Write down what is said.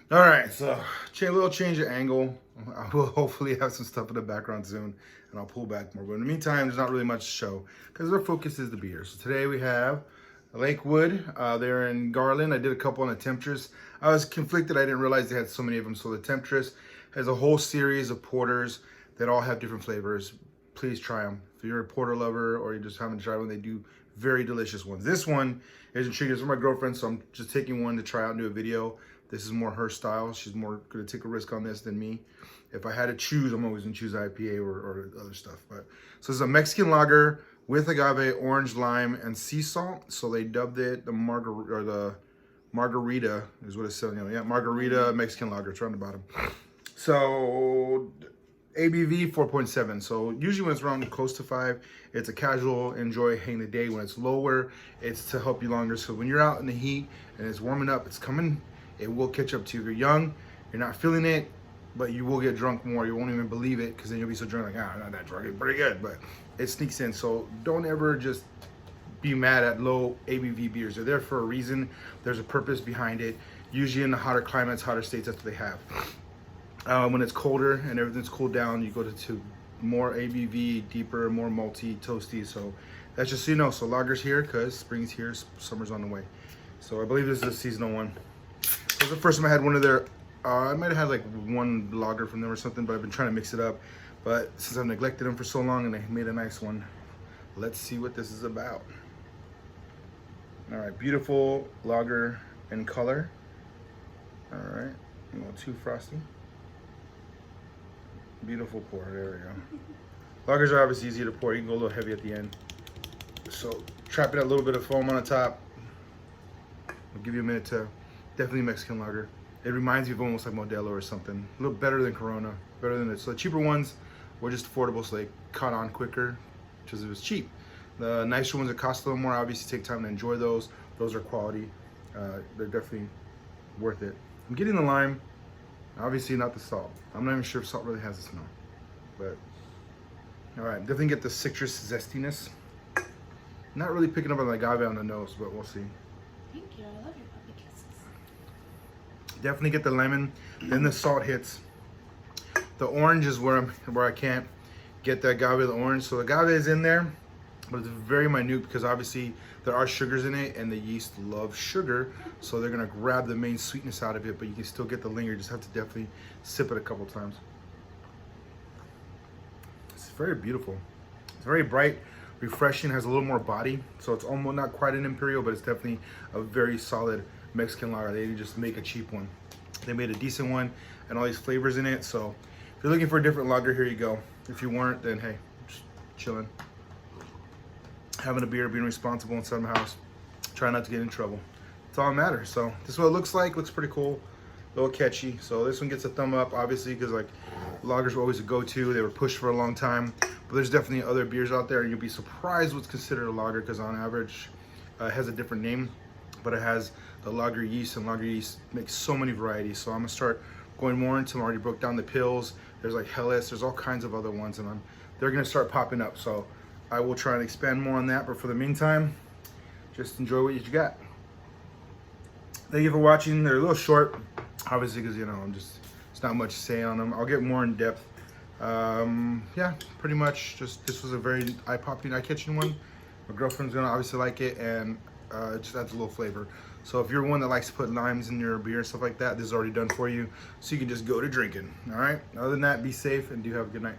All right, so a little change of angle. I will hopefully have some stuff in the background soon, and I'll pull back more. But in the meantime, there's not really much to show because our focus is the beer. So today we have Lakewood. They're in Garland. I did a couple on the Temptress. I was conflicted. I didn't realize they had so many of them. So the Temptress has a whole series of porters that all have different flavors. Please try them. If you're a porter lover or you just haven't tried one, they do very delicious ones. This one is intriguing. This is my girlfriend, so I'm just taking one to try out and do a video. This is more her style. She's more gonna take a risk on this than me. If I had to choose, I'm always gonna choose IPA or other stuff. But so this is a Mexican lager with agave, orange, lime, and sea salt. So they dubbed it the margarita is what it's selling. Yeah, margarita Mexican lager. It's around the bottom. So ABV 4.7. So usually when it's around close to 5, it's a casual enjoy, hang the day. When it's lower, it's to help you longer. So when you're out in the heat and it's warming up, it's coming. It will catch up to you. If you're young, you're not feeling it, but you will get drunk more. You won't even believe it because then you'll be so drunk, like, I'm not that drunk. It's pretty good, but it sneaks in. So don't ever just be mad at low ABV beers. They're there for a reason. There's a purpose behind it. Usually in the hotter climates, hotter states, that's what they have. When it's colder and everything's cooled down, you go to more ABV, deeper, more malty, toasty. So that's just so you know. So lager's here because spring's here, summer's on the way. So I believe this is a seasonal one. This was the first time I had one of their, I might have had like one lager from them or something, but I've been trying to mix it up. But since I've neglected them for so long and they made a nice one, let's see what this is about. All right, beautiful lager in color. All right, a little too frosty. Beautiful pour, there we go. Lagers are obviously easy to pour. You can go a little heavy at the end. So trapping that little bit of foam on the top. I'll give you a minute to. Definitely Mexican lager. It reminds me of almost like Modelo or something. A little better than Corona, better than it. So the cheaper ones were just affordable, so they caught on quicker because it was cheap. The nicer ones that cost a little more, obviously take time to enjoy those. Those are quality. They're definitely worth it. I'm getting the lime, obviously not the salt. I'm not even sure if salt really has a smell, but all right, definitely get the citrus zestiness. Not really picking up on the agave on the nose, but we'll see. Thank you, I love your puppy kisses. Definitely get the lemon, then the salt hits. The orange is where I can't get the agave, the orange. So the agave is in there, but it's very minute because obviously there are sugars in it and the yeast love sugar. So they're gonna grab the main sweetness out of it, but you can still get the linger. You just have to definitely sip it a couple times. It's very beautiful. It's very bright, refreshing, has a little more body. So it's almost not quite an Imperial, but it's definitely a very solid Mexican lager. They didn't just make a cheap one. They made a decent one and all these flavors in it. So if you're looking for a different lager, here you go. If you weren't, then hey, just chilling. Having a beer, being responsible inside my house. Try not to get in trouble. That's all that matters. So this is what it looks like. Looks pretty cool. A little catchy. So this one gets a thumb up, obviously, because like lagers were always a go-to. They were pushed for a long time. But there's definitely other beers out there, and you'll be surprised what's considered a lager, because on average, it has a different name, but it has the lager yeast, and lager yeast makes so many varieties. So I'm gonna start going more into them. I already broke down the pills. There's like Helles, there's all kinds of other ones, and they're gonna start popping up. So I will try and expand more on that, but for the meantime, just enjoy what you got. Thank you for watching. They're a little short, obviously, because it's not much to say on them. I'll get more in depth. Yeah, pretty much just, this was a very eye-popping, eye-catching one. My girlfriend's gonna obviously like it, and it just adds a little flavor. So if you're one that likes to put limes in your beer and stuff like that, this is already done for you. So you can just go to drinking, all right? Other than that, be safe and do have a good night.